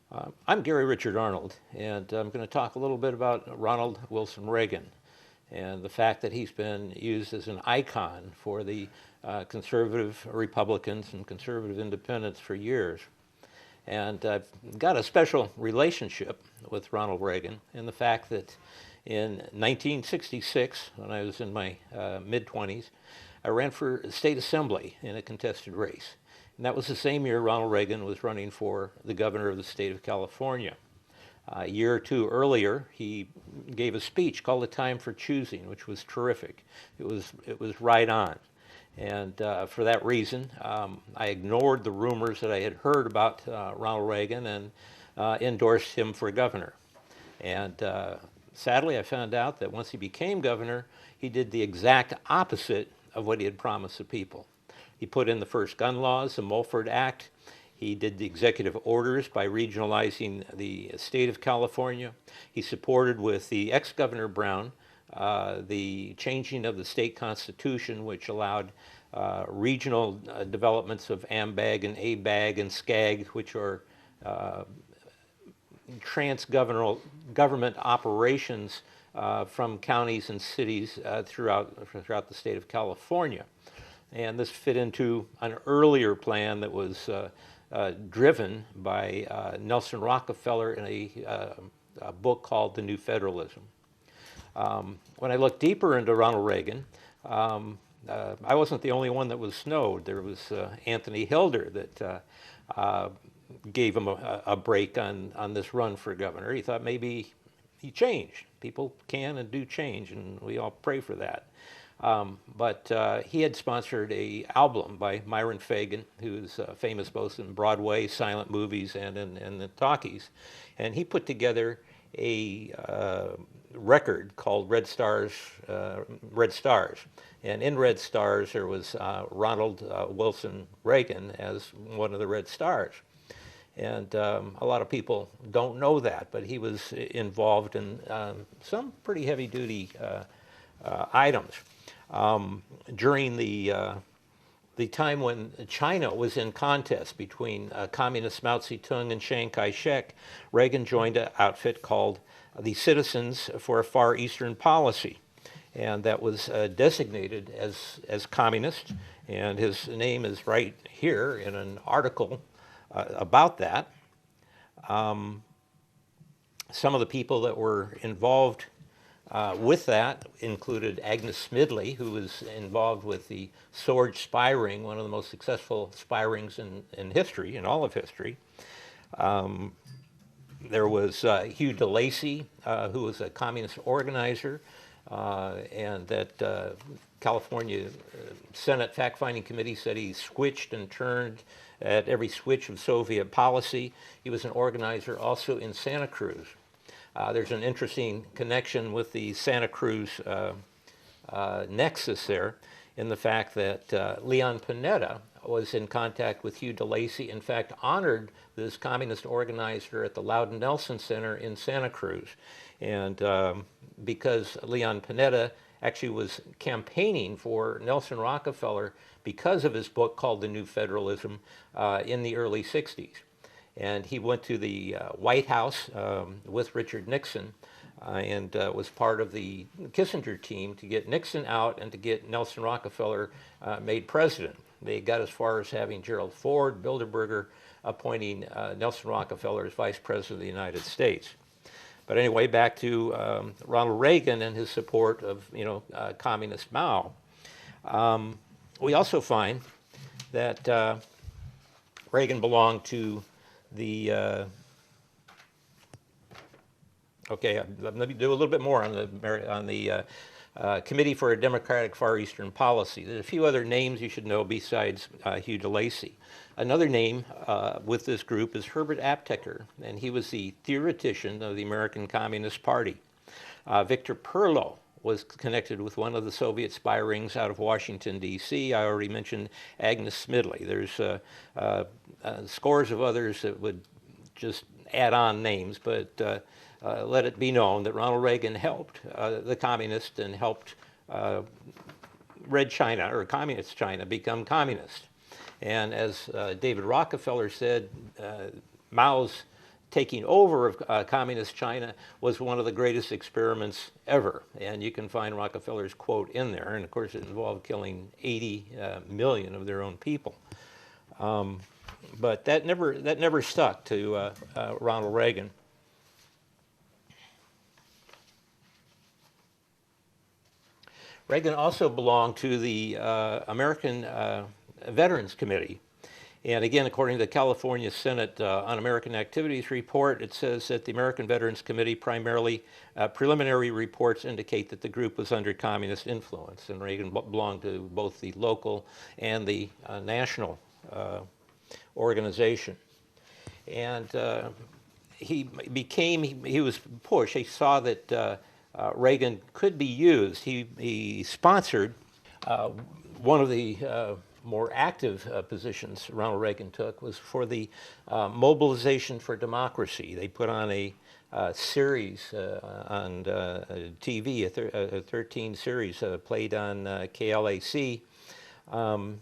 I'm Gary Richard Arnold, and I'm going to talk a little bit about Ronald Wilson Reagan and the fact that he's been used as an icon for the conservative Republicans and conservative independents for years. And I've got a special relationship with Ronald Reagan in the fact that in 1966, when I was in my mid-20s, I ran for state assembly in a contested race. And that was the same year Ronald Reagan was running for the governor of the state of California. A year or two earlier, he gave a speech called "The Time for Choosing," which was terrific. It was right on. And for that reason, I ignored the rumors that I had heard about Ronald Reagan and endorsed him for governor. And sadly, I found out that once he became governor, he did the exact opposite of what he had promised the people. He put in the first gun laws, the Mulford Act. He did the executive orders by regionalizing the state of California. He supported with the ex-Governor Brown the changing of the state constitution, which allowed regional developments of AMBAG and ABAG and SCAG, which are trans-government operations from counties and cities throughout the state of California. And this fit into an earlier plan that was driven by Nelson Rockefeller in a book called The New Federalism. When I looked deeper into Ronald Reagan, I wasn't the only one that was snowed. There was Anthony Hilder that gave him a break on this run for governor. He thought maybe he changed. People can and do change, and we all pray for that. But he had sponsored an album by Myron Fagan, who's famous both in Broadway, silent movies, and in the talkies. And he put together a record called Red Stars. And in Red Stars, there was Ronald Wilson Reagan as one of the Red Stars. And a lot of people don't know that, but he was involved in some pretty heavy-duty items. During the time when China was in contest between communist Mao Zedong and Chiang Kai-shek, Reagan joined an outfit called the Citizens for a Far Eastern Policy, and that was designated as communist, and his name is right here in an article about that. Some of the people that were involved with that included Agnes Smidley, who was involved with the Sorge spy ring, one of the most successful spy rings in history, in all of history. There was Hugh DeLacy, who was a communist organizer, and that California Senate fact-finding committee said he switched and turned at every switch of Soviet policy. He was an organizer also in Santa Cruz. There's an interesting connection with the Santa Cruz nexus there in the fact that Leon Panetta was in contact with Hugh DeLacy, in fact honored this communist organizer at the Loudon Nelson Center in Santa Cruz. And because Leon Panetta actually was campaigning for Nelson Rockefeller because of his book called The New Federalism in the early 60s. And he went to the White House with Richard Nixon and was part of the Kissinger team to get Nixon out and to get Nelson Rockefeller made president. They got as far as having Gerald Ford, Bilderberger, appointing Nelson Rockefeller as vice president of the United States. But anyway, back to Ronald Reagan and his support of, communist Mao. We also find that Reagan belonged to the let me do a little bit more on the Committee for a Democratic Far Eastern Policy. There's a few other names you should know besides Hugh DeLacy. Another name with this group is Herbert Apteker, and he was the theoretician of the American Communist Party. Victor Perlo was connected with one of the Soviet spy rings out of Washington, D.C. I already mentioned Agnes Smidley. There's scores of others that would just add on names, but let it be known that Ronald Reagan helped the communists and helped Red China, or Communist China, become communist. And as David Rockefeller said, Mao's taking over of communist China was one of the greatest experiments ever. And you can find Rockefeller's quote in there. And of course, it involved killing 80 million of their own people. But that never stuck to Ronald Reagan. Reagan also belonged to the American Veterans Committee. And again, according to the California Senate Un-American Activities Report, it says that the American Veterans Committee primarily preliminary reports indicate that the group was under communist influence. And Reagan belonged to both the local and the national organization. And he was pushed. He saw that Reagan could be used. He sponsored one of the more active positions Ronald Reagan took was for the Mobilization for Democracy. They put on a series on TV, a 13 series played on KLAC, and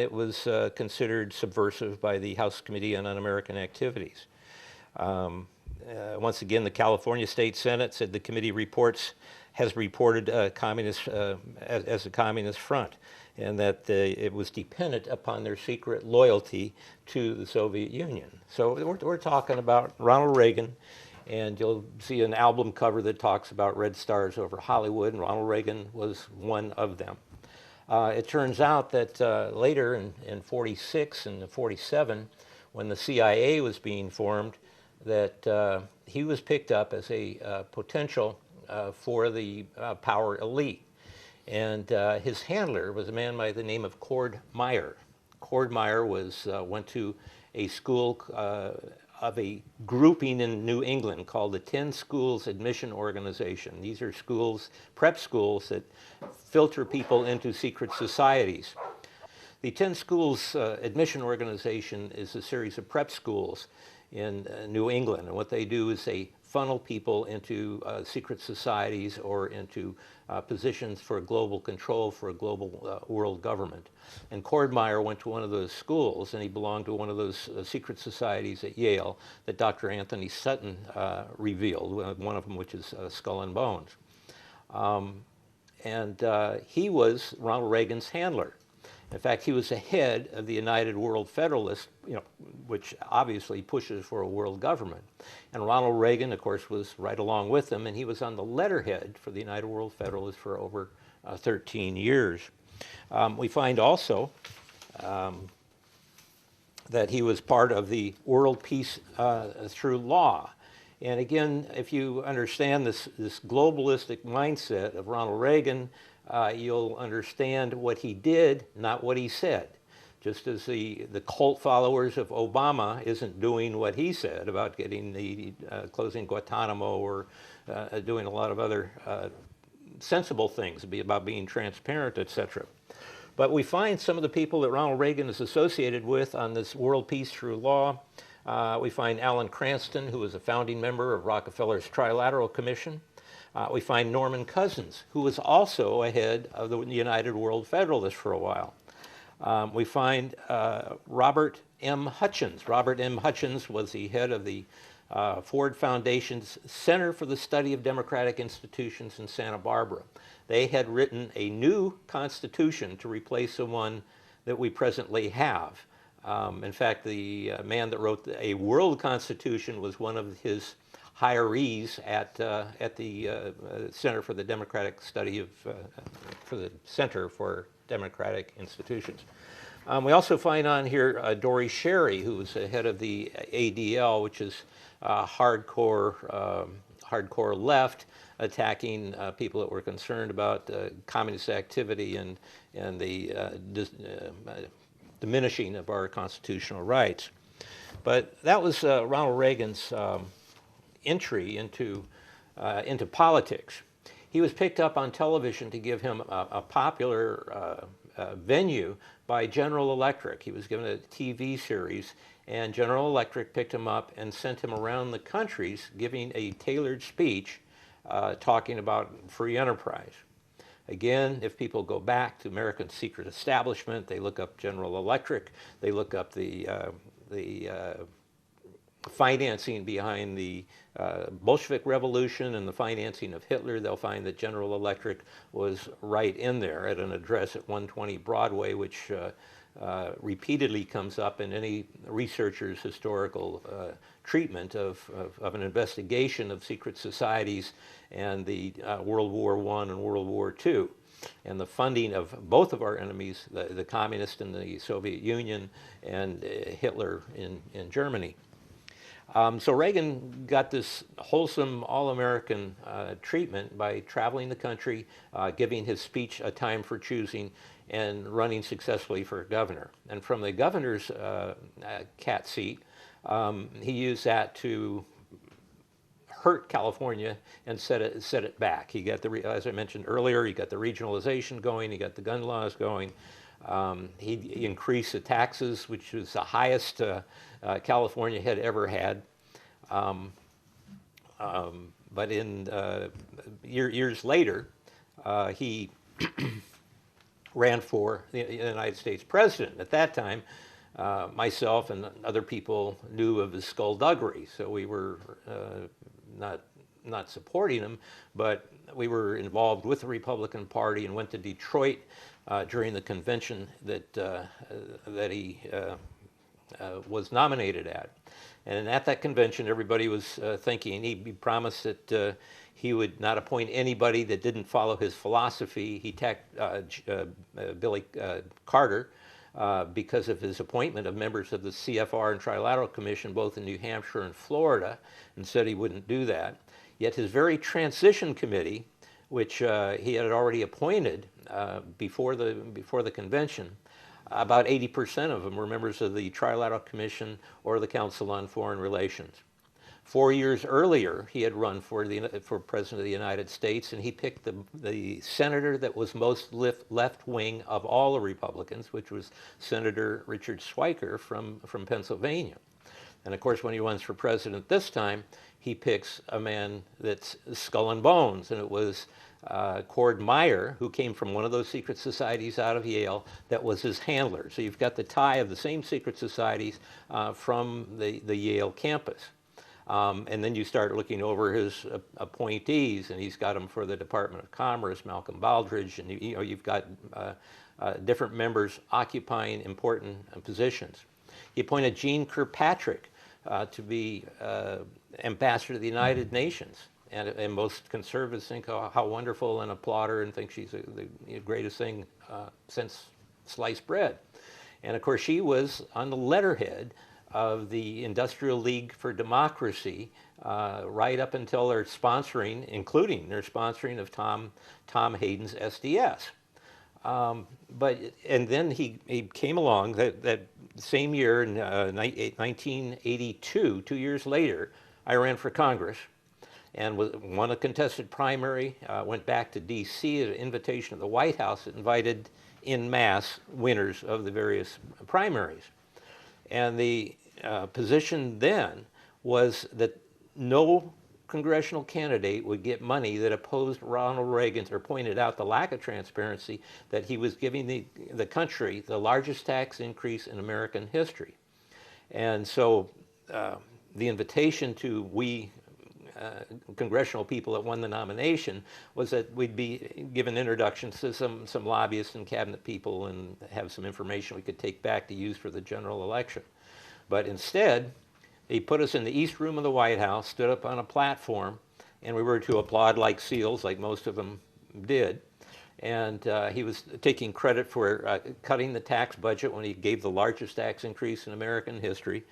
it was considered subversive by the House Committee on Un-American Activities. Once again, the California State Senate said the committee has reported communist as a communist front, and that it was dependent upon their secret loyalty to the Soviet Union. So we're talking about Ronald Reagan, and you'll see an album cover that talks about red stars over Hollywood, and Ronald Reagan was one of them. It turns out that later in 46 and 47, when the CIA was being formed, that he was picked up as a potential for the power elite. And his handler was a man by the name of Cord Meyer. Cord Meyer went to a school of a grouping in New England called the 10 Schools Admission Organization. These are schools, prep schools, that filter people into secret societies. The 10 Schools Admission Organization is a series of prep schools in New England, and what they do is they funnel people into secret societies or into positions for global control for a global world government. And Cord Meyer went to one of those schools, and he belonged to one of those secret societies at Yale that Dr. Anthony Sutton revealed, one of them which is Skull and Bones. He was Ronald Reagan's handler. In fact, he was the head of the United World Federalists, which obviously pushes for a world government. And Ronald Reagan, of course, was right along with them, and he was on the letterhead for the United World Federalists for over 13 years. We find also that he was part of the World Peace Through Law. And again, if you understand this globalistic mindset of Ronald Reagan, you'll understand what he did, not what he said. Just as the cult followers of Obama isn't doing what he said about getting the closing Guantanamo or doing a lot of other sensible things about being transparent, etc. But we find some of the people that Ronald Reagan is associated with on this World Peace Through Law. We find Alan Cranston, who was a founding member of Rockefeller's Trilateral Commission. We find Norman Cousins, who was also a head of the United World Federalists for a while. We find Robert M. Hutchins. Robert M. Hutchins was the head of the Ford Foundation's Center for the Study of Democratic Institutions in Santa Barbara. They had written a new constitution to replace the one that we presently have. In fact, the man that wrote a world constitution was one of his hirees at the Center for the Democratic Study of, for the Center for Democratic Institutions. We also find on here Dory Sherry, who was the head of the ADL, which is hardcore left, attacking people that were concerned about communist activity and the diminishing of our constitutional rights. But that was Ronald Reagan's entry into politics. He was picked up on television to give him a popular venue by General Electric. He was given a TV series, and General Electric picked him up and sent him around the countries giving a tailored speech talking about free enterprise. Again, if people go back to American secret establishment, they look up General Electric, they look up the financing behind the Bolshevik Revolution and the financing of Hitler, they'll find that General Electric was right in there at an address at 120 Broadway, which repeatedly comes up in any researcher's historical treatment of an investigation of secret societies and the World War I and World War II, and the funding of both of our enemies, the communists in the Soviet Union and Hitler in Germany. So Reagan got this wholesome, all-American treatment by traveling the country, giving his speech A Time for Choosing, and running successfully for governor. And from the governor's cat seat, he used that to hurt California and set it back. He got as I mentioned earlier, he got the regionalization going, he got the gun laws going. He increased the taxes, which was the highest California had ever had. But in years later, he ran for the United States president. At that time, myself and other people knew of his skullduggery, so we were not supporting him, but we were involved with the Republican Party and went to Detroit during the convention that he was nominated at. And at that convention, everybody was thinking, he promised that he would not appoint anybody that didn't follow his philosophy. He attacked Billy Carter because of his appointment of members of the CFR and Trilateral Commission, both in New Hampshire and Florida, and said he wouldn't do that. Yet his very transition committee, which he had already appointed before the convention, about 80% of them were members of the Trilateral Commission or the Council on Foreign Relations. 4 years earlier, he had run for President of the United States, and he picked the senator that was most left-wing of all the Republicans, which was Senator Richard Schweiker from Pennsylvania. And of course, when he runs for president this time, he picks a man that's skull and bones, and it was Cord Meyer, who came from one of those secret societies out of Yale, that was his handler. So you've got the tie of the same secret societies from the Yale campus. And then you start looking over his appointees, and he's got them for the Department of Commerce, Malcolm Baldrige, and you've got different members occupying important positions. He appointed Jeane Kirkpatrick to be ambassador to the United Nations. And most conservatives think, oh, how wonderful, and applaud her and think she's the greatest thing since sliced bread. And of course, she was on the letterhead of the Industrial League for Democracy right up until their sponsoring, including their sponsoring of Tom Hayden's SDS. And then he came along that same year, in 1982, 2 years later, I ran for Congress and won a contested primary, went back to D.C. at an invitation of the White House that invited en masse winners of the various primaries. And the position then was that no congressional candidate would get money that opposed Ronald Reagan, or pointed out the lack of transparency, that he was giving the country the largest tax increase in American history. And so the invitation to congressional people that won the nomination was that we'd be given introductions to some lobbyists and cabinet people and have some information we could take back to use for the general election. But instead, they put us in the East Room of the White House, stood up on a platform, and we were to applaud like seals, like most of them did. And he was taking credit for cutting the tax budget when he gave the largest tax increase in American history.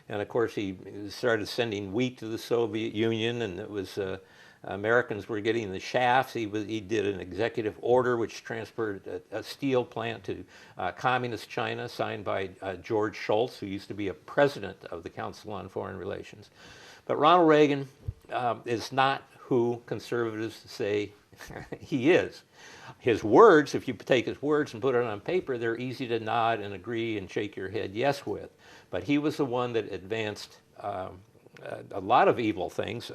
And of course, he started sending wheat to the Soviet Union, and it was Americans were getting the shafts. He did an executive order which transferred a steel plant to communist China, signed by George Shultz, who used to be a president of the Council on Foreign Relations. But Ronald Reagan is not who conservatives say he is. His words, if you take his words and put it on paper, they're easy to nod and agree and shake your head yes with. But he was the one that advanced a lot of evil things.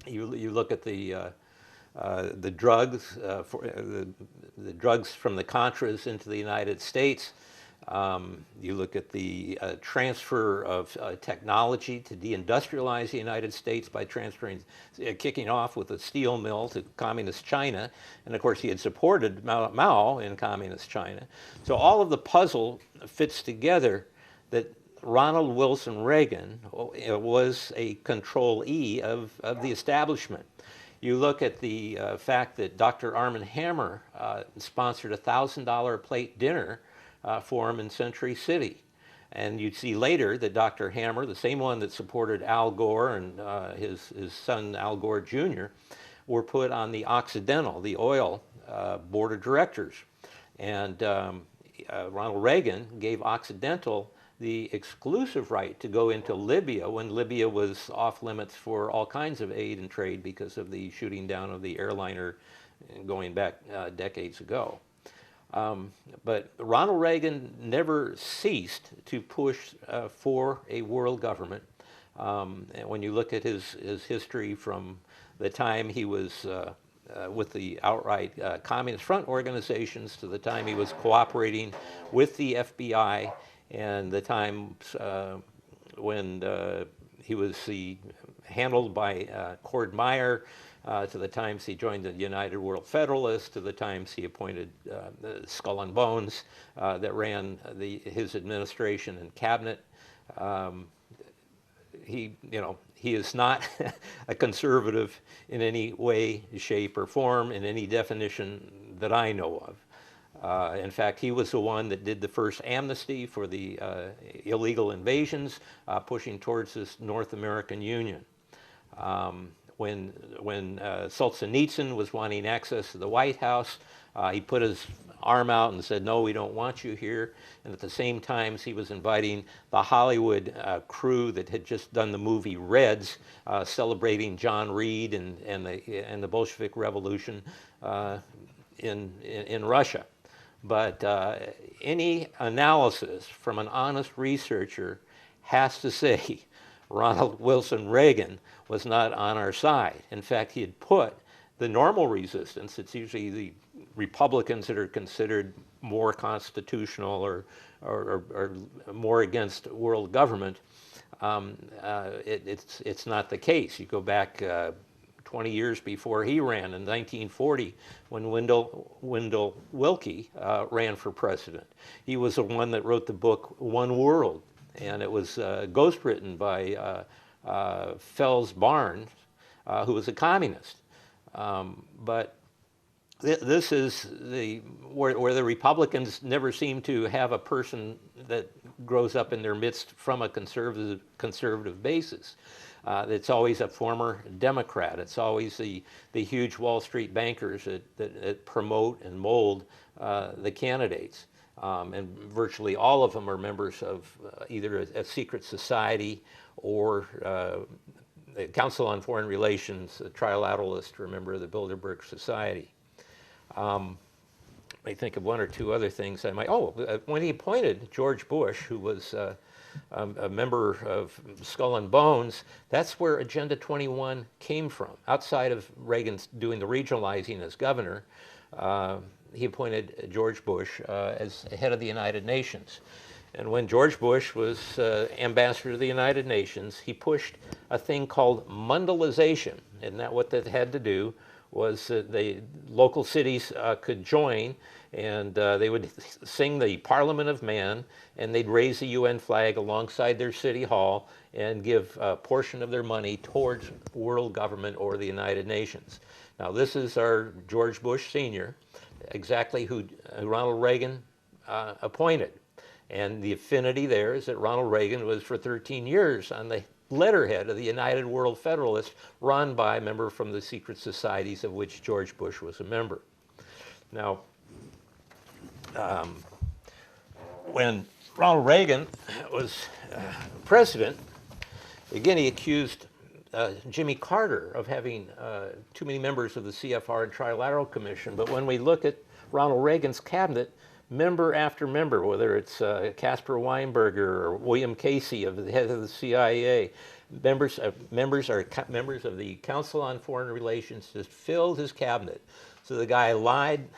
You look at the drugs, the drugs from the Contras into the United States. You look at the transfer of technology to deindustrialize the United States by transferring, kicking off with a steel mill to communist China. And of course, he had supported Mao in communist China. So all of the puzzle fits together that Ronald Wilson Reagan was a control-E of the establishment. You look at the fact that Dr. Armand Hammer sponsored a $1,000 a plate dinner for him in Century City. And you'd see later that Dr. Hammer, the same one that supported Al Gore and his son Al Gore Jr., were put on the Occidental, the oil board of directors. And Ronald Reagan gave Occidental the exclusive right to go into Libya when Libya was off limits for all kinds of aid and trade because of the shooting down of the airliner going back decades ago. But Ronald Reagan never ceased to push for a world government. And when you look at his history from the time he was with the outright Communist Front organizations to the time he was cooperating with the FBI and the times when he was handled by Cord Meyer, to the times he joined the United World Federalists, to the times he appointed Skull and Bones that ran his administration and cabinet. He is not a conservative in any way, shape, or form in any definition that I know of. In fact, he was the one that did the first amnesty for the illegal invasions, pushing towards this North American Union. When Solzhenitsyn was wanting access to the White House, he put his arm out and said, "No, we don't want you here." And at the same time, he was inviting the Hollywood crew that had just done the movie Reds, celebrating John Reed and the Bolshevik Revolution in Russia. But any analysis from an honest researcher has to say Ronald Wilson Reagan was not on our side. In fact, he had put the normal resistance, it's usually the Republicans that are considered more constitutional or more against world government. It's not the case. You go back 20 years before he ran in 1940 when Wendell Willkie ran for president. He was the one that wrote the book One World, and it was ghostwritten by Fels Barnes, who was a communist. But this is where the Republicans never seem to have a person that grows up in their midst from a conservative basis. It's always a former Democrat. It's always the huge Wall Street bankers that promote and mold the candidates. And virtually all of them are members of either a secret society or the Council on Foreign Relations, a trilateralist, or a member of the Bilderberg Society. I think of one or two other things I might. When he appointed George Bush, who was a member of Skull and Bones, that's where Agenda 21 came from. Outside of Reagan doing the regionalizing as governor, he appointed George Bush as head of the United Nations. And when George Bush was ambassador to the United Nations, he pushed a thing called Mundialization. And that what that had to do was the local cities could join, and they would sing the Parliament of Man, and they'd raise the UN flag alongside their city hall and give a portion of their money towards world government or the United Nations. Now, this is our George Bush Sr., exactly who Ronald Reagan appointed. And the affinity there is that Ronald Reagan was for 13 years on the letterhead of the United World Federalists, run by a member from the secret societies of which George Bush was a member. Now, when Ronald Reagan was president, again, he accused Jimmy Carter of having too many members of the CFR and Trilateral Commission. But when we look at Ronald Reagan's cabinet, member after member, whether it's Caspar Weinberger or William Casey, of the head of the CIA, members of the Council on Foreign Relations, just filled his cabinet. So the guy lied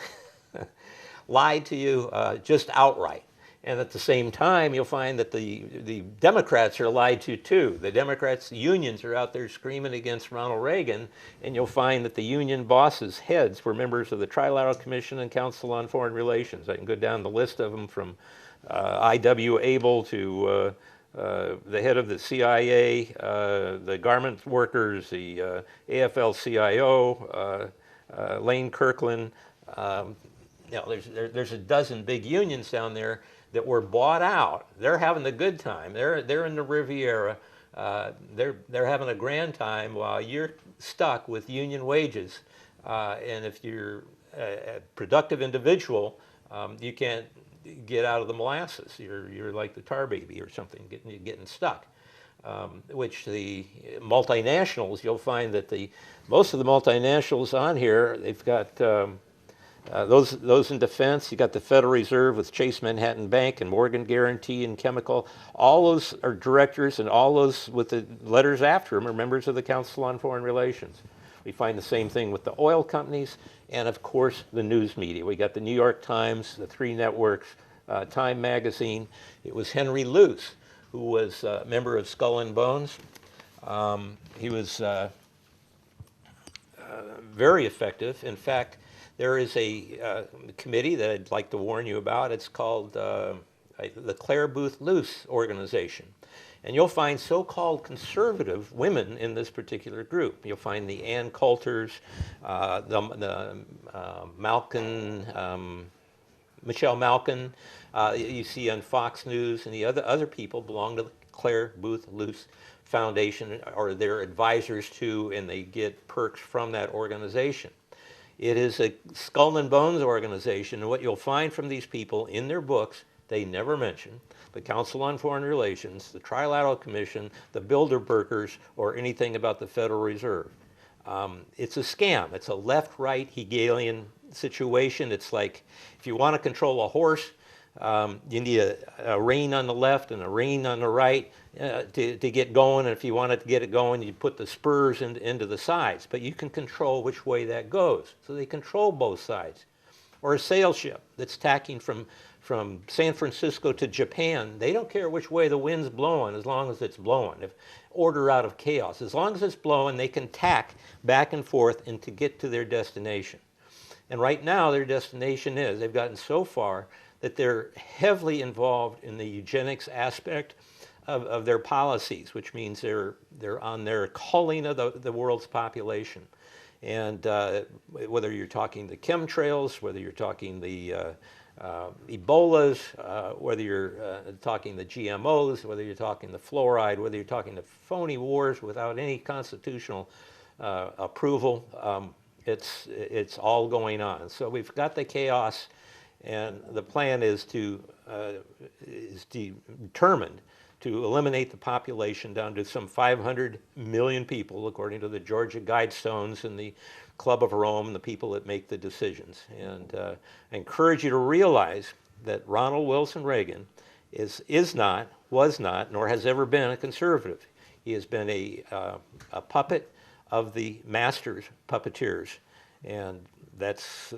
to you just outright. And at the same time, you'll find that the Democrats are lied to too. The Democrats, the unions are out there screaming against Ronald Reagan, and you'll find that the union bosses, heads, were members of the Trilateral Commission and Council on Foreign Relations. I can go down the list of them from I.W. Abel to the head of the CIA, the garment workers, the AFL-CIO, Lane Kirkland. There's a dozen big unions down there that were bought out. They're having a good time. They're in the Riviera. They're having a grand time while you're stuck with union wages. And if you're a productive individual, you can't get out of the molasses. You're like the tar baby or something, getting stuck. Which the multinationals, you'll find that most of the multinationals on here, they've got those in defense. You got the Federal Reserve with Chase Manhattan Bank and Morgan Guarantee and Chemical. All those are directors, and all those with the letters after them are members of the Council on Foreign Relations. We find the same thing with the oil companies, and of course the news media. We got the New York Times, the three networks, Time Magazine. It was Henry Luce, who was a member of Skull and Bones. He was very effective. In fact, there is a committee that I'd like to warn you about. It's called the Clare Boothe Luce Organization. And you'll find so-called conservative women in this particular group. You'll find the Ann Coulters, the Michelle Malkin, you see on Fox News, and the other people belong to the Clare Boothe Luce Foundation, or they're advisors to, and they get perks from that organization. It is a skull and bones organization, and what you'll find from these people in their books, they never mention the Council on Foreign Relations, the Trilateral Commission, the Bilderbergers, or anything about the Federal Reserve. It's a scam. It's a left-right Hegelian situation. It's like if you want to control a horse, you need a rein on the left and a rein on the right to get going. And if you want to get it going, you put the spurs into the sides. But you can control which way that goes. So they control both sides. Or a sail ship that's tacking from San Francisco to Japan. They don't care which way the wind's blowing as long as it's blowing. Order out of chaos. As long as it's blowing, they can tack back and forth and to get to their destination. And right now, their destination is, they've gotten so far that they're heavily involved in the eugenics aspect of their policies, which means they're on their culling of the world's population. And whether you're talking the chemtrails, whether you're talking the Ebolas, whether you're talking the GMOs, whether you're talking the fluoride, whether you're talking the phony wars without any constitutional approval, it's all going on. So we've got the chaos, and the plan is determined to eliminate the population down to some 500 million people, according to the Georgia Guidestones and the Club of Rome and the people that make the decisions. And I encourage you to realize that Ronald Wilson Reagan is not, was not, nor has ever been a conservative. He has been a puppet of the masters, puppeteers, and that's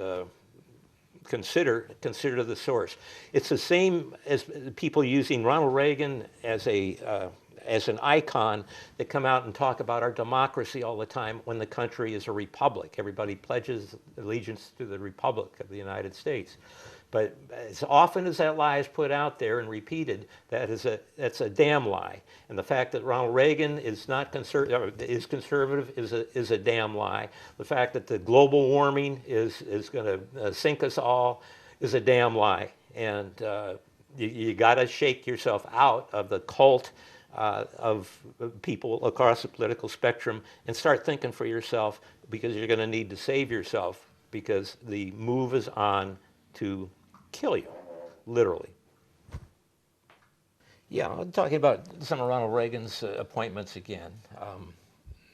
consider the source. It's the same as people using Ronald Reagan as an icon that come out and talk about our democracy all the time when the country is a republic. Everybody pledges allegiance to the Republic of the United States. But as often as that lie is put out there and repeated, that's a damn lie. And the fact that Ronald Reagan is not conservative is a damn lie. The fact that the global warming is going to sink us all is a damn lie. And you got to shake yourself out of the cult of people across the political spectrum and start thinking for yourself, because you're going to need to save yourself, because the move is on to kill you, literally. Yeah, I'm talking about some of Ronald Reagan's appointments again.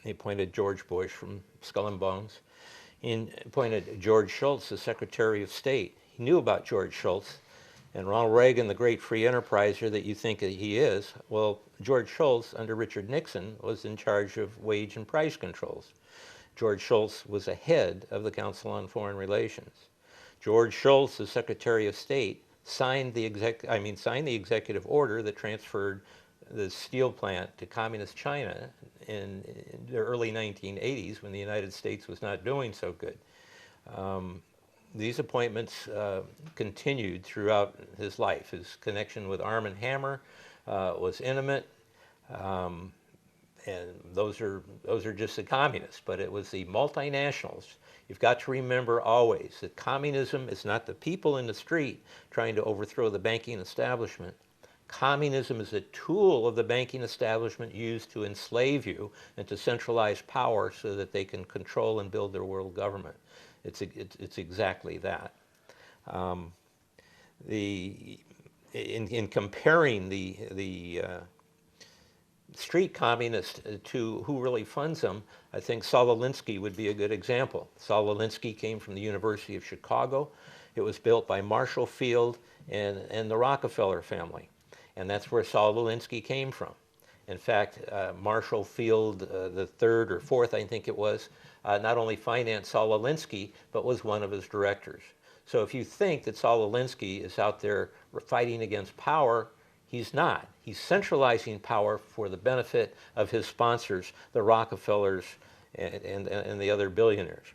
He appointed George Bush from Skull and Bones. He appointed George Shultz as Secretary of State. He knew about George Shultz. And Ronald Reagan, the great free enterpriser that you think that he is, well, George Shultz, under Richard Nixon, was in charge of wage and price controls. George Shultz was a head of the Council on Foreign Relations. George Shultz, as Secretary of State, signed the executive order that transferred the steel plant to communist China in the early 1980s when the United States was not doing so good. These appointments continued throughout his life. His connection with Arm& Hammer was intimate, and those are just the communists, but it was the multinationals. You've got to remember always that communism is not the people in the street trying to overthrow the banking establishment. Communism is a tool of the banking establishment used to enslave you and to centralize power so that they can control and build their world government. It's exactly that. In comparing the street communist to who really funds them, I think Saul Alinsky would be a good example. Saul Alinsky came from the University of Chicago. It was built by Marshall Field and the Rockefeller family. And that's where Saul Alinsky came from. In fact, Marshall Field, the third or fourth, I think it was, not only financed Saul Alinsky, but was one of his directors. So if you think that Saul Alinsky is out there fighting against power, he's not. He's centralizing power for the benefit of his sponsors, the Rockefellers and the other billionaires.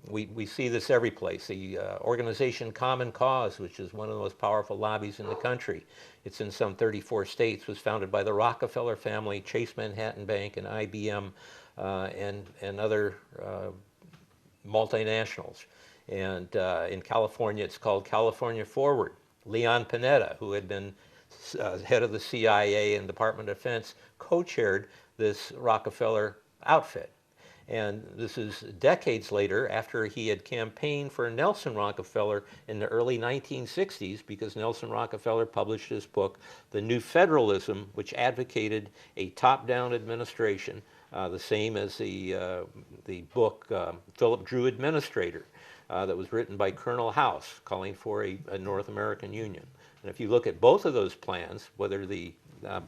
We see this every place. The organization Common Cause, which is one of the most powerful lobbies in the country, it's in some 34 states, was founded by the Rockefeller family, Chase Manhattan Bank, and IBM, and other multinationals. And in California, it's called California Forward. Leon Panetta, who had been head of the CIA and Department of Defense, co-chaired this Rockefeller outfit. And this is decades later, after he had campaigned for Nelson Rockefeller in the early 1960s, because Nelson Rockefeller published his book, The New Federalism, which advocated a top-down administration, the same as the book Philip Drew Administrator, that was written by Colonel House, calling for a North American Union. And if you look at both of those plans, whether the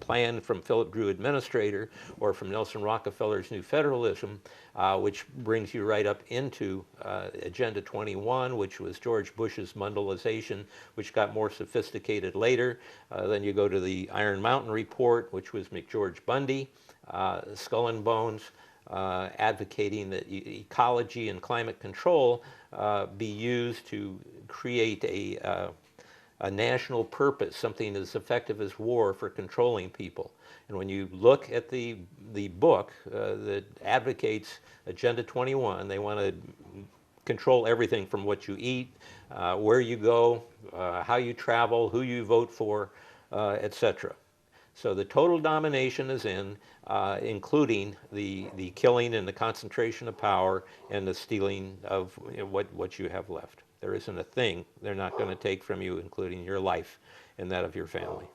plan from Philip Drew Administrator or from Nelson Rockefeller's New Federalism, which brings you right up into Agenda 21, which was George Bush's Mundialization, which got more sophisticated later. Then you go to the Iron Mountain Report, which was McGeorge Bundy, Skull and Bones, advocating that ecology and climate control be used to create a national purpose, something as effective as war for controlling people. And when you look at the book that advocates Agenda 21, they want to control everything from what you eat, where you go, how you travel, who you vote for, etc. So the total domination is including the killing and the concentration of power and the stealing of what you have left. There isn't a thing they're not going to take from you, including your life and that of your family.